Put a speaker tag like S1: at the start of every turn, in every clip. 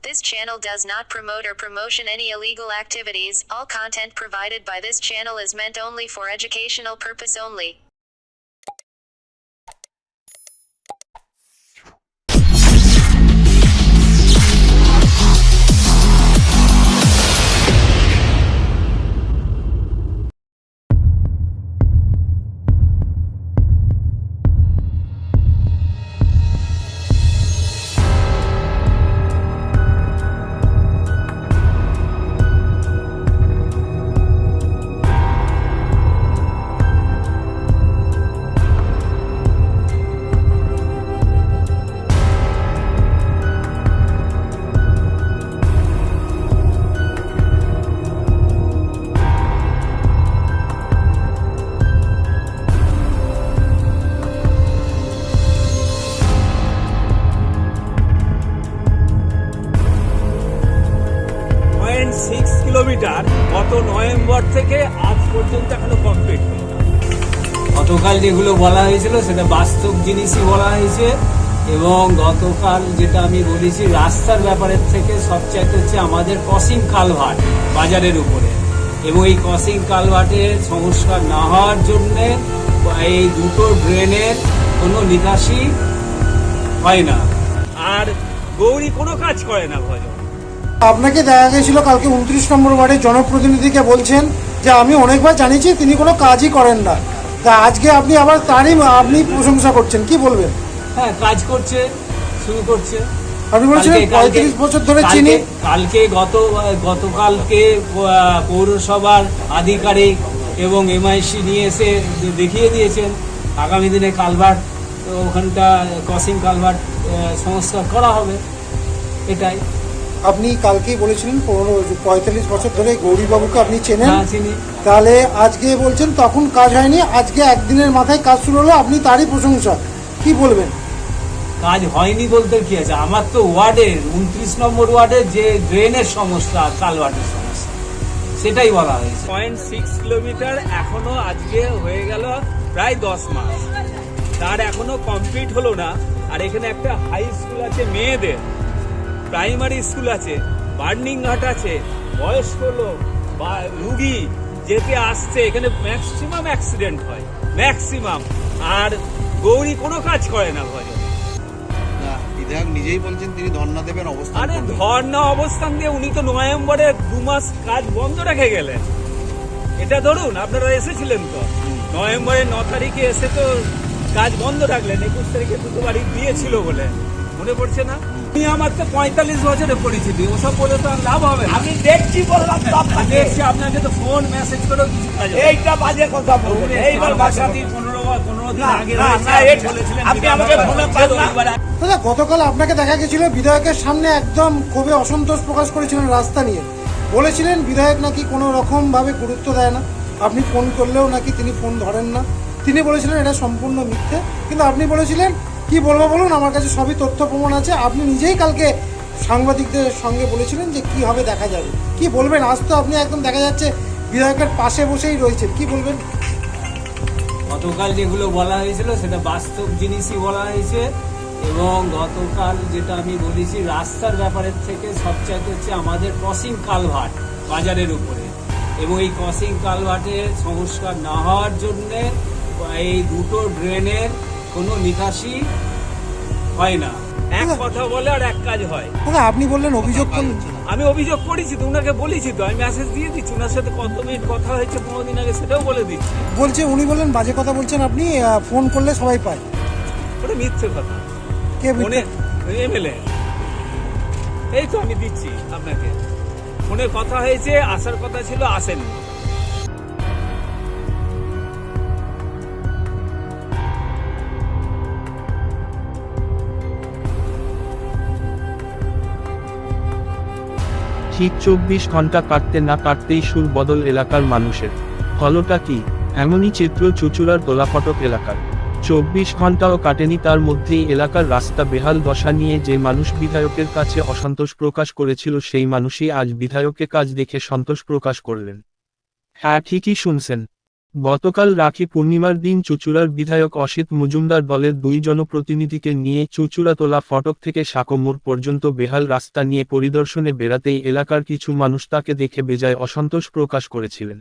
S1: This channel does not promote or promotion any illegal activities. All content provided by this channel is meant only for educational purpose only.
S2: Kilometre গত November থেকে আজ পর্যন্ত এখনো complete হলো না। গতকাল যেগুলো বলা হয়েছিল সেটা বাস্তব জিনিসই বলা হয়েছে, এবং গতকাল যেটা আমি বলেছি রাস্তার ব্যাপারের থেকে সবচাইতে হচ্ছে আমাদের ক্রসিং কালভার্ট বাজারের উপরে, এবং এই ক্রসিং কালভার্টের সংস্কার না হওয়ার জন্যে এই দুটো ড্রেনের কোনো নিকাশি হয় না, আর গৌরী কোনো কাজ করে না। ভজন
S3: আপনাকে দেখা গেছিল কালকে 29 নম্বর ওয়ার্ডের জনপ্রতিনিধিকে বলছেন যে আমি অনেকবার জানিয়েছি তিনি কোনো কাজই করেন না, তা আজকে আপনি আবার তারই আপনি প্রশংসা করছেন, কি বলবেন?
S2: হ্যাঁ, কাজ করছে, শুরু করছে।
S3: আপনি বলছিলেন 35 বছর ধরে চিনি।
S2: গতকালকে পৌরসভার আধিকারিক এবং এমআইসি নিয়ে এসে দেখিয়ে দিয়েছেন আগামী দিনে কালভার্ট ওখানটা ক্রসিং কালভার্ট সংস্কার করা হবে, এটাই।
S3: আপনি কালকেই বলেছিলেন 45 বছর ধরে গৌরীবাবুকে আপনি চেনেন।
S2: হ্যাঁ, চিনি।
S3: তাহলে আজকে বলছেন তখন কাজ হয়নি, আজকে একদিনের মাথায় কাজ শুরু হলো, আপনি তারই প্রশংসা, কি বলবেন?
S2: কাজ হয়নি বলতে কি আছে, আমার তো ওয়ার্ডের 29 নম্বর ওয়ার্ডের যে ড্রেনের সমস্যা, কালভার্টের সমস্যা, সেটাই বলা হয়েছে। 0.6 কিলোমিটার এখনো আজকে হয়ে গেল প্রায় 10 মাস, তার এখনো কমপ্লিট হলো না। আর এখানে একটা হাই স্কুল আছে মেয়েদের, প্রাইমারি স্কুল আছে, বার্নিং ঘাট আছে, বয়স্ক লোক বা রুগী যেতে আসছে, এখানে ম্যাক্সিমাম অ্যাক্সিডেন্ট হয়, ম্যাক্সিমাম। আর গৌরী কোনো কাজ করে না। ভজন
S4: বিধায়ক নিজেই বলছেন তিনি ধর্ণা দেবেন অবস্থান।
S2: আরে ধর্ণা অবস্থান দিয়ে উনি তো নভেম্বরে 2 মাস কাজ বন্ধ রেখে গেলেন। এটা ধরুন আপনারা এসেছিলেন তো, নভেম্বরের 9 তারিখে এসে তো কাজ বন্ধ রাখলেন, 21 তারিখে দুটো বাড়ি দিয়েছিল বলে মনে পড়ছে না? তুমি আমার তো 45 বছরে পরিচিতি, ওসব বলে তো লাভ হবে।
S5: আমি দেখছি বললাম তো আপনাকে,
S2: দেখছি আপনাকে তো ফোন মেসেজ করেও কিছু কাজ হবে।
S5: এইটা বাজে কথা বলবেন। এইবার বাসা দিন
S2: 15 দিন আগে বলেছিলেন
S5: আপনি আমাকে ফোনে পান।
S3: দাদা, গতকাল আপনাকে দেখা গেছিল বিধায়কের সামনে একদম খুবই অসন্তোষ প্রকাশ করেছিলেন রাস্তা নিয়ে, বলেছিলেন বিধায়ক নাকি কোনো রকম ভাবে গুরুত্ব দেয় না, আপনি ফোন করলেও নাকি তিনি ফোন ধরেন না। তিনি বলেছিলেন এটা সম্পূর্ণ মিথ্যে, কিন্তু আপনি বলেছিলেন কি বলবো বলুন, আমার কাছে সবই তথ্য প্রমাণ আছে। আপনি নিজেই কালকে সাংবাদিকদের সঙ্গে বলেছিলেন যে কি হবে দেখা যাবে, কি বলবেন? আজ তো আপনি একদম দেখা যাচ্ছে বিধায়কের পাশে বসেই রয়েছেন, কি বলবেন?
S2: গতকাল যেগুলো বলা হয়েছিল সেটা বাস্তব জিনিসই বলা হয়েছে, এবং গতকাল যেটা আমি বলেছি রাস্তার ব্যাপারের থেকে সবচাইতে হচ্ছে আমাদের ক্রসিং কালভার্ট বাজারের উপরে, এবং এই ক্রসিং কালভার্টের সংস্কার না হওয়ার জন্যে এই দুটো ড্রেনের কোনো নিকাশি হয় না। এক কথা বলে আর এক কাজ হয়।
S3: দাদা, আপনি বললেন অভিযোগ করলেন,
S2: আমি অভিযোগ করেছি তো, ওনাকে বলেছি তো, আমি মেসেজ দিয়ে দিচ্ছি, ওনার সাথে কত মিনিট কথা হয়েছে 15 দিন আগে, সেটাও বলে দিচ্ছি।
S3: বলছে উনি বললেন বাজে কথা বলছেন আপনি, ফোন করলে সবাই পায়।
S2: ওটা মিথ্যে কথা।
S3: কে
S2: ফোনে এমএলএ, এই তো আমি দিচ্ছি আপনাকে, ফোনে কথা হয়েছে, আসার কথা ছিল, আসেননি।
S6: ঠিক 24 ঘন্টা কাটতে না কাটতেই সুর বদল এলাকার মানুষের। হলোটা কি? এমনই চিত্র চুঁচুড়ার দোলাফটক এলাকার। 24 ঘন্টাও কাটেনি তার মধ্যেই এলাকার রাস্তা বেহাল দশা নিয়ে যে মানুষ বিধায়কের কাছে অসন্তোষ প্রকাশ করেছিল সেই মানুষই আজ বিধায়কের কাজ দেখে সন্তোষ প্রকাশ করলেন। হ্যাঁ, ঠিকই শুনছেন। গতকাল রাখি পূর্ণিমার দিন চুঁচুড়ার বিধায়ক অসিত মজুমদার দলের 2 জনপ্রতিনিধিকে নিয়ে চুঁচুড়াতলা ফটক থেকে সাকো মোড় পর্যন্ত বেহাল রাস্তা নিয়ে পরিদর্শনে বেড়াতেই এলাকার কিছু মানুষ তাকে দেখে বেজায় অসন্তোষ প্রকাশ করেছিলেন।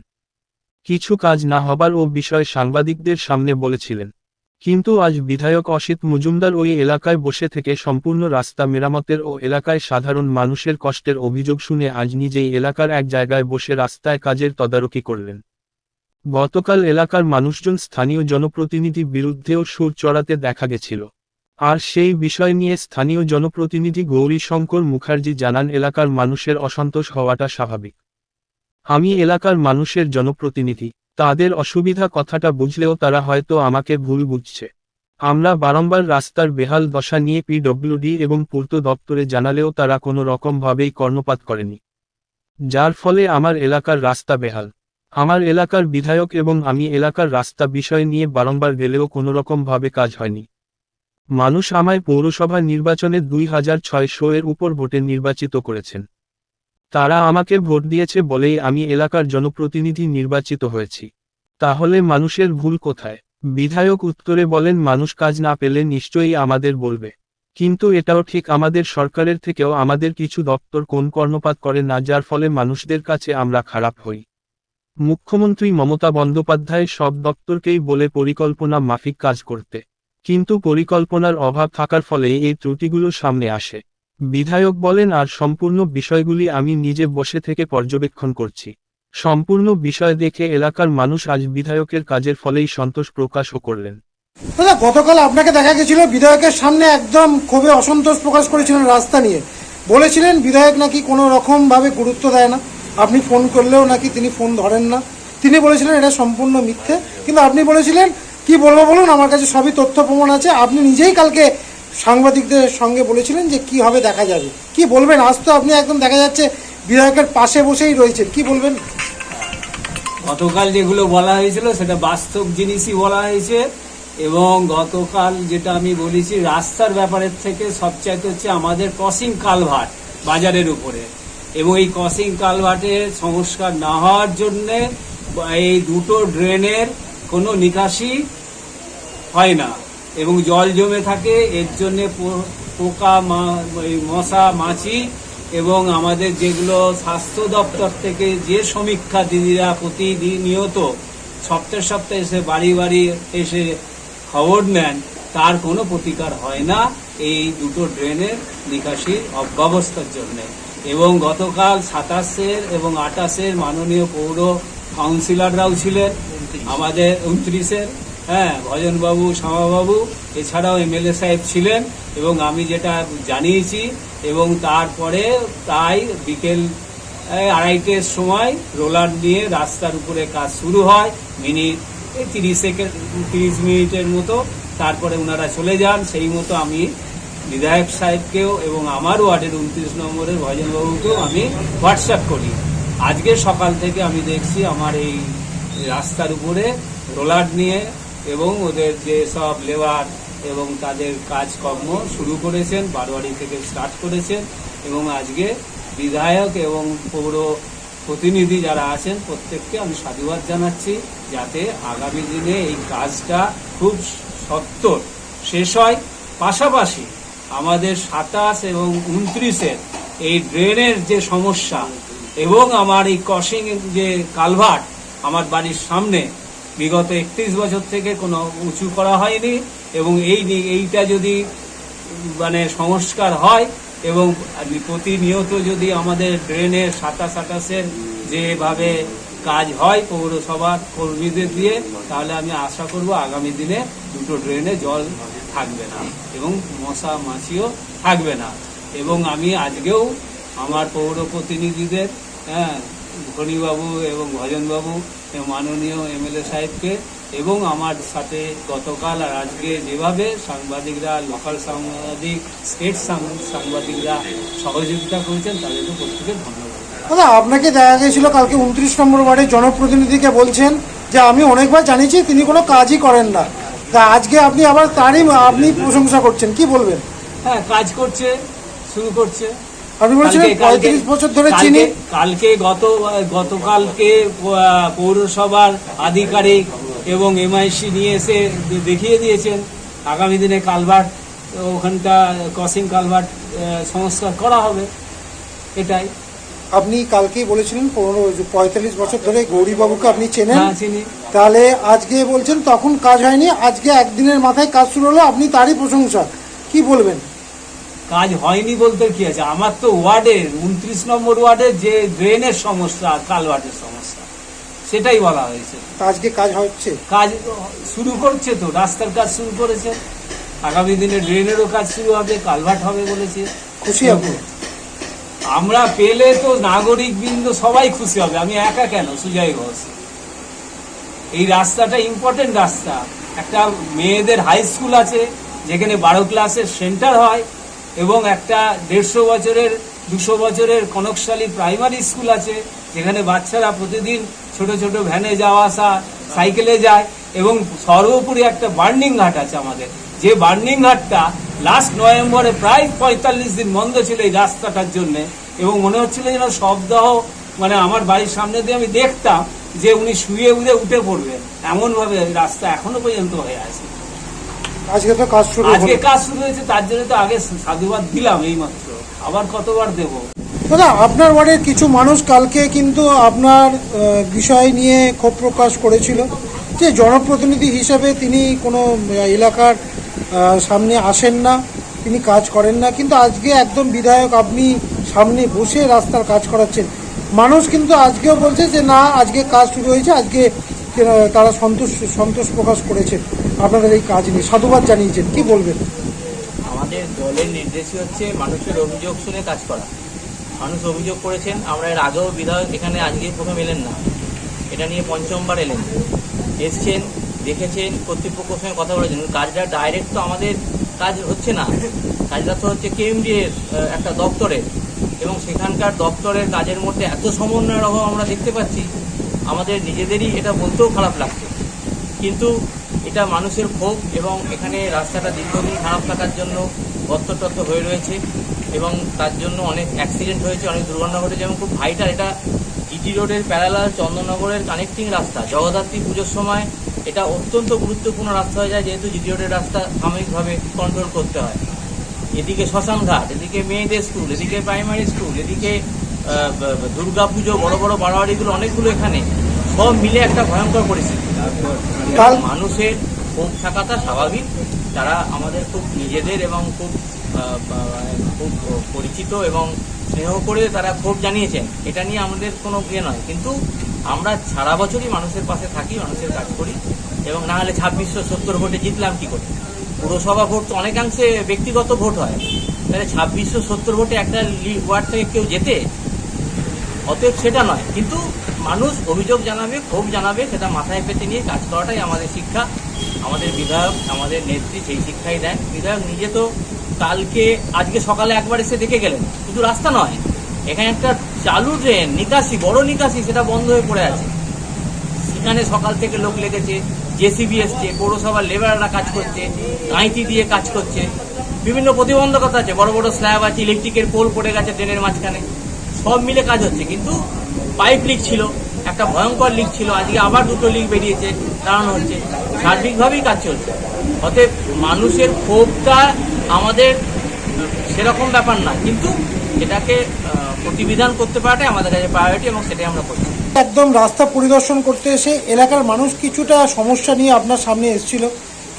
S6: কিছু কাজ না হবার ও বিষয়ে সাংবাদিকদের সামনে বলেছিলেন। কিন্তু আজ বিধায়ক অসিত মজুমদার ওই এলাকায় বসে থেকে সম্পূর্ণ রাস্তা মেরামতের ও এলাকায় সাধারণ মানুষের কষ্টের অভিযোগ শুনে আজ নিজেই এলাকার এক জায়গায় বসে রাস্তায় কাজের তদারকি করলেন। গতকাল এলাকার মানুষজন স্থানীয় জনপ্রতিনিধি বিরুদ্ধেও সুর চড়াতে দেখা গেছিল। আর সেই বিষয় নিয়ে স্থানীয় জনপ্রতিনিধি গৌরী শঙ্কর মুখার্জি জানান, এলাকার মানুষের অসন্তোষ হওয়াটা স্বাভাবিক। আমি এলাকার মানুষের জনপ্রতিনিধি, তাদের অসুবিধা কথাটা বুঝলেও তারা হয়তো আমাকে ভুল বুঝছে। আমরা বারংবার রাস্তার বেহাল দশা নিয়ে পিডব্লিউডি এবং পূর্ত দপ্তরে জানালেও তারা কোনো রকমভাবেই কর্ণপাত করেনি, যার ফলে আমার এলাকার রাস্তা বেহাল। আমার এলাকার বিধায়ক এবং আমি এলাকার রাস্তা বিষয় নিয়ে বারংবার গেলেও কোনোরকমভাবে কাজ হয়নি। মানুষ আমায় পৌরসভা নির্বাচনে 2600 এর উপর ভোটে নির্বাচিত করেছেন। তারা আমাকে ভোট দিয়েছে বলেই আমি এলাকার জনপ্রতিনিধি নির্বাচিত হয়েছি। তাহলে মানুষের ভুল কোথায়? বিধায়ক উত্তরে বলেন, মানুষ কাজ না পেলে নিশ্চয়ই আমাদের বলবে, কিন্তু এটাও ঠিক আমাদের সরকারের থেকেও আমাদের কিছু দপ্তর কোন কর্ণপাত করে না, যার ফলে মানুষদের কাছে আমরা খারাপ হই। মুখ্যমন্ত্রী মমতা বন্দ্যোপাধ্যায় সব দপ্তরকেই বলে পরিকল্পনা মাফিক কাজ করতে, কিন্তু পরিকল্পনার অভাব থাকার ফলে এই ত্রুটিগুলো সামনে আসে। বিধায়ক বলেন, আর সম্পূর্ণ বিষয়গুলি আমি নিজে বসে থেকে পর্যবেক্ষণ করছি। সম্পূর্ণ বিষয় দেখে এলাকার মানুষ আজ বিধায়কের কাজের ফলেই সন্তোষ প্রকাশও করলেন।
S3: দাদা, গতকাল আপনাকে দেখা গেছিল বিধায়কের সামনে একদম খুবই অসন্তোষ প্রকাশ করেছিলেন রাস্তা নিয়ে। বলেছিলেন বিধায়ক নাকি কোনো রকম ভাবে গুরুত্ব দেয় না, আপনি ফোন করলেও নাকি তিনি ফোন ধরেন না। তিনি বলেছিলেন এটা সম্পূর্ণ মিথ্যে, কিন্তু আপনি বলেছিলেন কি বলবো বলুন, আমার কাছে সবই তথ্য প্রমাণ আছে। আপনি নিজেই কালকে সাংবাদিকদের সঙ্গে বলেছিলেন যে কি হবে দেখা যাবে। কি বলবেন? আজ তো আপনি একদম দেখা যাচ্ছে বিধায়কের পাশে বসেই রয়েছেন, কি বলবেন?
S2: গতকাল যেগুলো বলা হয়েছিল সেটা বাস্তব জিনিসই বলা হয়েছে, এবং গতকাল যেটা আমি বলেছি রাস্তার ব্যাপারের থেকে সবচাইতে হচ্ছে আমাদের ক্রসিং কালভার্ট বাজারের উপরে, এবং এই ক্রসিং কালভার্টের সংস্কার না হওয়ার জন্যে এই দুটো ড্রেনের কোনো নিকাশি হয় না এবং জল জমে থাকে। এর জন্যে পোকা, মশা, মাছি এবং আমাদের যেগুলো স্বাস্থ্য দপ্তর থেকে যে সমীক্ষা দিদিরা প্রতিনিয়ত সপ্তাহে সপ্তাহে এসে বাড়ি বাড়ি এসে খবর নেন, তার কোনো প্রতিকার হয় না এই দুটো ড্রেনের নিকাশির অব্যবস্থার জন্যে। এবং গতকাল 27 এবং 28 মাননীয় পৌর কাউন্সিলররাও ছিলেন, আমাদের 29 ভজনবাবু, শ্যামাবাবু, এছাড়াও এমএলএ সাহেব ছিলেন, এবং আমি যেটা জানিয়েছি। এবং তারপরে তাই বিকেল 2:30টার সময় রোলার নিয়ে রাস্তার উপরে কাজ শুরু হয়, মিনিট 30 মিনিটের মতো। তারপরে ওনারা চলে যান। সেই মতো আমি বিধায়ক সাহেবকেও এবং আমার ওয়ার্ডের 29 নম্বরের ভজনবাবুকেও আমি হোয়াটসঅ্যাপ করি। আজকে সকাল থেকে আমি দেখছি আমার এই রাস্তার উপরে রোলার নিয়ে এবং ওদের যে সব লেবার এবং তাদের কাজকর্ম শুরু করেছেন, বারোয়ারি থেকে স্টার্ট করেছেন। এবং আজকে বিধায়ক এবং পৌর প্রতিনিধি যারা আছেন প্রত্যেককে আমি সাধুবাদ জানাচ্ছি, যাতে আগামী দিনে এই কাজটা খুব সত্বর শেষ হয়। পাশাপাশি আমাদের 27 এবং 29-এর এই ড্রেনের যে সমস্যা এবং আমার এই ক্রসিং যে কালভার্ট আমার বাড়ির সামনে বিগত 31 বছর থেকে কোনো উঁচু করা হয়নি, এবং এইটা যদি সংস্কার হয় এবং প্রতিনিয়ত যদি আমাদের ড্রেনের 27-28-এর যেভাবে কাজ হয় পৌরসভার কর্মীদের দিয়ে, তাহলে আমি আশা করব আগামী দিনে দুটো ড্রেনে জল থাকবে না এবং মশা মাছিও থাকবে না। এবং আমি আজকেও আমার পৌর প্রতিনিধিদের ধনীবাবু এবং ভজনবাবু, মাননীয় এমএলএ সাহেবকে এবং আমার সাথে গতকাল আর আজকে যেভাবে সাংবাদিকরা, লোকাল সাংবাদিক, স্টেট সাংবাদিকরা সহযোগিতা করেছেন, তাদেরকে প্রত্যেকে ধন্যবাদ।
S3: দাদা, আপনাকে দেখা গেছিল কালকে 29 নম্বর ওয়ার্ডের জনপ্রতিনিধিকে বলছেন যে আমি অনেকবার জানিয়েছি তিনি কোনো কাজই করেন না, তা আজকে আপনি আবার তারই আপনি প্রশংসা করছেন, কি বলবেন?
S2: হ্যাঁ, কাজ করছে, শুরু করছে।
S3: আপনি বলছিলেন
S2: কালকে- কালকে-
S3: 35 বছর ধরে
S2: কালকে-
S3: চিনি।
S2: কালকে গতকালকে পৌরসভার আধিকারিক এবং এমআইসি নিয়ে এসে দেখিয়ে দিয়েছেন আগামী দিনে কালভার্ট ওখানকার ক্রসিং কালভার্ট সংস্কার করা হবে, এটাই।
S3: আপনি কালকেই বলেছিলেন 45 বছর ধরে গৌরীবাবুকে আপনি চেনেন,
S2: হ্যাঁ, চিনি।
S3: তাহলে আজকে বলছেন তখন কাজ হয়নি, আজকে একদিনের মাথায় কাজ শুরু হলো, আপনি তারই প্রশংসা, কি বলবেন?
S2: কাজ হয়নি বলতে কি আছে, আমার তো ওয়ার্ডের 29 নম্বর ওয়ার্ডের যে ড্রেনের সমস্যা, কালভার্টের সমস্যা, সেটাই বলা হয়েছে।
S3: তা আজকে কাজ হচ্ছে?
S2: কাজ শুরু করছে তো, রাস্তার কাজ শুরু করেছে, আগামী দিনে ড্রেনেরও কাজ শুরু হবে, কালভার্ট হবে বলেছে।
S3: খুশি আপনি?
S2: আমরা পেলে তো নাগরিক বৃন্দ সবাই খুশি হবে, আমি একা কেন, সুজয় ঘোষ। এই রাস্তাটা ইম্পর্টেন্ট রাস্তা, একটা মেয়েদের হাই স্কুল আছে যেখানে 12 ক্লাসের সেন্টার হয়, এবং একটা 150 বছরের 200 বছরের কনকশালী প্রাইমারি স্কুল আছে যেখানে বাচ্চারা প্রতিদিন ছোট ছোট ভ্যানে যাওয়া আসা, সাইকেলে যায়, এবং সর্বোপরি একটা বার্নিং ঘাট আছে আমাদের, যে বার্নিং ঘাটটা লাস্ট নভেম্বরে প্রায় 45 দিন বন্ধ ছিল এই রাস্তাটার জন্য, এবং মনে হচ্ছিল যেন সপ্তাহ, মানে আমার বাড়ির সামনে দিয়ে আমি দেখতাম যে উনি শুয়ে উঠে পড়বেন, এমন ভাবে রাস্তা এখনো পর্যন্ত হয়ে আছে।
S3: আজকে তো কাজ শুরু
S2: আজকে
S3: হলো।
S2: কাজ শুরু হয়েছে, তার জন্য তো আগে সাধুবাদ দিলাম, এই মাত্র, আবার কতবার দেব।
S3: দাদা, আপনার ওয়ার্ডের কিছু মানুষ কালকে কিন্তু আপনার বিষয় নিয়ে ক্ষোভ প্রকাশ করেছিল যে জনপ্রতিনিধি হিসেবে তিনি কোনো এলাকার সামনে আসেন না, তিনি কাজ করেন না, কিন্তু আজকে একদম বিধায়ক আপনি সামনে বসে রাস্তার কাজ করাচ্ছেন। মানুষ কিন্তু আজকেও বলছে যে না, আজকে কাজ শুরু হয়েছে, আজকে তারা সন্তোষ প্রকাশ করেছেন আপনাদের এই কাজ নিয়ে, সাধুবাদ জানিয়েছেন, কি বলবেন?
S7: আমাদের দলের নির্দেশই হচ্ছে মানুষের অভিযোগ শুনে কাজ করা। মানুষ অভিযোগ করেছেন, আমরা এর আগেও বিধায়ক এখানে আজকে প্রথম এলেন না, এটা নিয়ে পঞ্চমবার এলেন, এসছেন, দেখেছেন, কর্তৃপক্ষের সঙ্গে কথা বলেছেন। কাজটা ডাইরেক্ট তো আমাদের কাজ হচ্ছে না, কাজটা তো হচ্ছে কেএমডি এর একটা দপ্তরের, এবং সেখানকার দপ্তরের কাজের মধ্যে এত সমন্বয়ের অভাব আমরা দেখতে পাচ্ছি, আমাদের নিজেদেরই এটা বলতেও খারাপ লাগছে। কিন্তু এটা মানুষের ক্ষোভ, এবং এখানে রাস্তাটা দীর্ঘদিন খারাপ থাকার জন্য গর্ত হয়ে রয়েছে, এবং তার জন্য অনেক অ্যাক্সিডেন্ট হয়েছে, অনেক দুর্ঘটনা ঘটেছে, এবং খুব ভাইটাল, এটা জিটি রোডের প্যারালাল চন্দননগরের কানেক্টিং রাস্তা, জগদ্ধাত্রী পুজোর সময় এটা অত্যন্ত গুরুত্বপূর্ণ রাস্তা হয়ে যায়, যেহেতু জিটি রোডের রাস্তা সাময়িকভাবে কন্ট্রোল করতে হয়। এদিকে শ্মশানঘাট, এদিকে মেয়েদের স্কুল, এদিকে প্রাইমারি স্কুল, এদিকে দুর্গা পুজো, বড় বড় বাড়াবাড়িগুলো অনেকগুলো, এখানে সব মিলে একটা ভয়ঙ্কর পরিস্থিতি। মানুষের ক্ষোভ থাকাটা স্বাভাবিক, তারা আমাদের খুব নিজেদের এবং খুব পরিচিত এবং স্নেহ করে তারা ক্ষোভ জানিয়েছেন, এটা নিয়ে আমাদের কোনো ইয়ে নয়। কিন্তু আমরা সারা বছরই মানুষের পাশে থাকি, মানুষের কাজ করি, এবং না হলে 2670 ভোটে জিতলাম কি করে? পুরসভা ভোট তো অনেকাংশে ব্যক্তিগত ভোট হয়, তাহলে 2670 ভোটে একটা ওয়ার্ড থেকে কেউ জেতে? অতএব সেটা নয়, কিন্তু মানুষ অভিযোগ জানাবে, ক্ষোভ জানাবে, সেটা মাথায় পেতে নিয়ে কাজ করাটাই আমাদের শিক্ষা। আমাদের বিধায়ক, আমাদের নেত্রী সেই শিক্ষাই দেন। বিধায়ক নিজে তো কালকে, আজকে সকালে একবার এসে দেখে গেলেন, শুধু রাস্তা নয়, এখানে একটা চালু ড্রেন, নিকাশি, বড় নিকাশি, সেটা বন্ধ হয়ে পড়ে আছে, সেখানে সকাল থেকে লোক লেগেছে, জেসিবি এসছে, পৌরসভার লেবাররা কাজ করছে, গাঁইতি দিয়ে কাজ করছে, বিভিন্ন প্রতিবন্ধকতা আছে, বড় বড় স্ল্যাব আছে, ইলেকট্রিকের পোল পড়ে গেছে ড্রেনের মাঝখানে, সব মিলে কাজ হচ্ছে। কিন্তু পাইপ লিক ছিল, একটা ভয়ঙ্কর লিক ছিল, আজকে আবার 2টো লিক বেরিয়েছে, দাঁড়ানো হচ্ছে, সার্বিকভাবেই কাজ চলছে। অতএব মানুষের ক্ষোভটা আমাদের সেরকম ব্যাপার না, কিন্তু এটাকে প্রতিবিধান করতে পারাটাই আমাদের কাছে প্রায়োরিটি, এবং সেটাই আমরা করছি।
S3: একদম রাস্তা পরিদর্শন করতে এসে এলাকার মানুষ কিছুটা সমস্যা নিয়ে আপনার সামনে এসেছিল,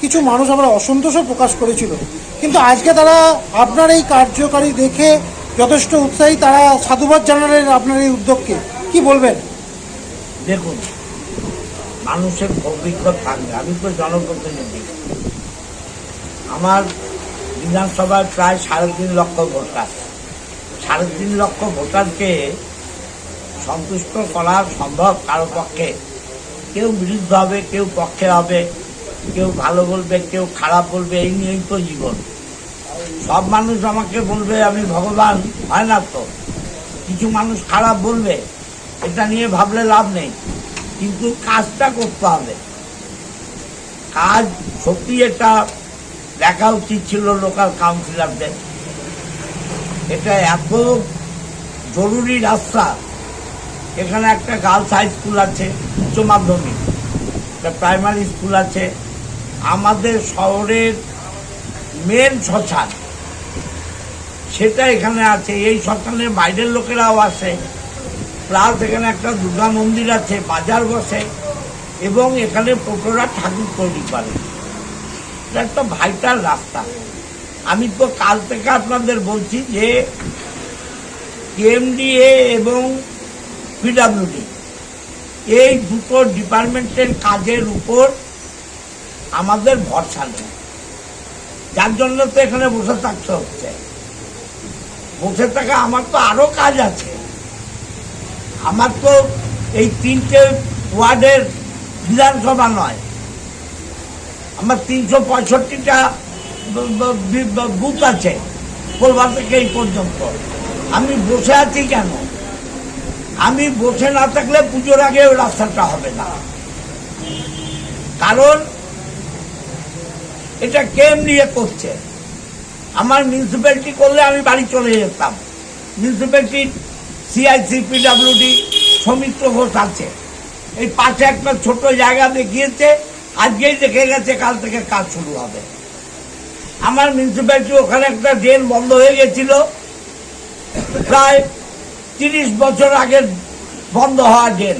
S3: কিছু মানুষ আবার অসন্তোষও প্রকাশ করেছিল, কিন্তু আজকে তারা আপনার এই কার্যকারী দেখে যথেষ্ট উৎসাহী, তারা সাধুবাদ জানালেন আপনার এই উদ্যোগকে, কি বলবেন?
S5: দেখুন, মানুষের অভিজ্ঞতা থাকবে, আমি তো জনপ্রতিনিধি, আমার বিধানসভায় প্রায় 3.5 লক্ষ ভোটার, 3.5 লক্ষ ভোটারকে সন্তুষ্ট করা সম্ভব কারো পক্ষে? কেউ বিরুদ্ধ হবে, কেউ পক্ষে হবে, কেউ ভালো বলবে, কেউ খারাপ বলবে, এই নিয়েই তো জীবন। সব মানুষ আমাকে বলবে আমি ভগবান, হয় না তো। কিছু মানুষ খারাপ বলবে, এটা নিয়ে ভাবলে লাভ নেই, কিন্তু কাজটা করতে হবে। কাজ সত্যি এটা দেখা উচিত ছিল লোকাল কাউন্সিলরদের, এটা এত জরুরি রাস্তা। এখানে একটা গার্লস হাই স্কুল আছে, উচ্চ মাধ্যমিক, একটা প্রাইমারি স্কুল আছে, আমাদের শহরের মেন শ্মশান সেটা এখানে আছে। এই শ্মশানের বাইরের লোকেরাও আসে, প্লাস এখানে একটা দুর্গা মন্দির আছে, বাজার বসে, এবং এখানে টোটোরা ঠাকুর তৈরি করে। এটা একটা ভাইটাল রাস্তা। আমি তো কাল থেকে আপনাদের বলছি যে কেএমডিএ এবং পিডাব্লিউডি এই দুটো ডিপার্টমেন্টের কাজের উপর আমাদের ভরসা নেই, যার জন্য তো এখানে বসে থাকতে হচ্ছে। বসে থাকা আমার তো আরো কাজ আছে। আমার তো এই 3টে ওয়ার্ডের বিধানসভা নয়, আমার 365টা বুথ আছে কলকাতা থেকে এই পর্যন্ত। আমি বসে আছি কেন? আমি বসে না থাকলে পুজোর আগে ওই রাস্তাটা হবে না, কারণ এটা কেএমডিএ করছে। আমার মিউনিসিপ্যালিটি করলে আমি বাড়ি চলে যেতাম। Municipality CIC PWD Soumitra Ghosh আছে, এই পাশে একটা ছোট জায়গা দেখিয়েছে, আজকেই দেখে গেছে কাল থেকে কাজ শুরু হবে। আমার মিউনিসিপ্যালিটি ওখানে একটা ড্রেন বন্ধ হয়ে গেছিল, প্রায় 30 বছর আগের বন্ধ হওয়া ড্রেন।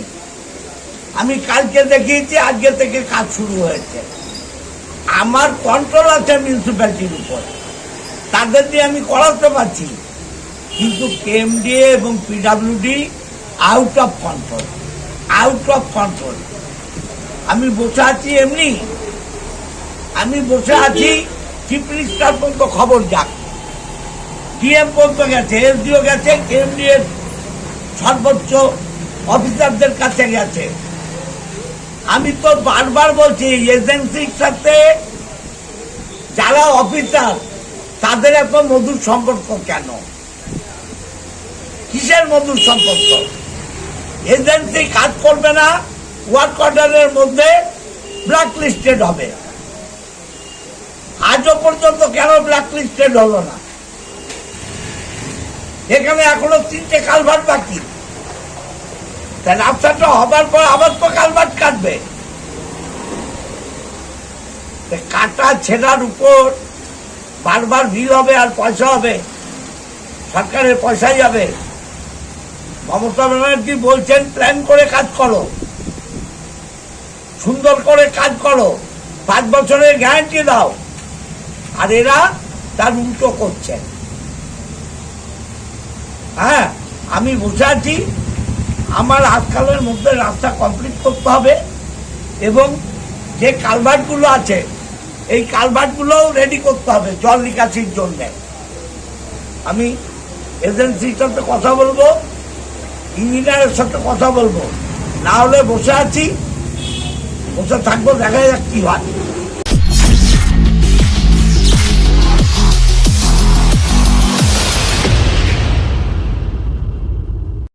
S5: আমি কালকে দেখিয়েছি, আজকে থেকে কাজ শুরু হয়েছে। আমার কন্ট্রোল আছে মিউনিসিপ্যালিটির উপর, তাদের দিয়ে আমি করাতে পারছি, কিন্তু কেএমডিএ এবং PWD out of control, out of control. আমি বসে আছি এমনি, আমি বসে আছি চিফ মিনিস্টার পর্যন্ত খবর যাক, ডিএম পর্যন্ত গেছে, এসডিও গেছে, কেএমডিএ সর্বোচ্চ অফিসারদের কাছে গেছে। আমি তো বারবার বলছি এজেন্সির সাথে যারা অফিসার তাদের এত মধুর সম্পর্ক কেন? কিসের মধুর সম্পর্ক? এজেন্সি কাজ করবে না, ওয়ার্ক অর্ডারের মধ্যে ব্ল্যাক লিস্টেড হবে। আজও পর্যন্ত কেন ব্ল্যাক লিস্টেড হলো না? এখানে এখনো 3টে কালভার্ট বাকি। রাস্তাটা হবার পর আবার তো কালভার্ট কাটবে। কাটা ছেঁড়ার উপর বারবার বিল হবে আর পয়সা হবে, সরকারের পয়সাই যাবে। মমতা ব্যানার্জি বলছেন প্ল্যান করে কাজ করো, সুন্দর করে কাজ করো, 5 বছরের গ্যারান্টি দাও, আর এরা তার উল্টো করছে। হ্যাঁ, আমি বসে আছি, আমার আজকালের মধ্যে রাস্তা কমপ্লিট করতে হবে, এবং যে কালভার্টগুলো আছে এই কালভার্টগুলোও রেডি করতে হবে জল নিকাশির জন্য। আমি এজেন্সির সাথে কথা বলবো, ইঞ্জিনিয়ারের সাথে কথা বলবো, না হলে বসে আছি, বসে থাকবো, দেখা যাক কি হয়।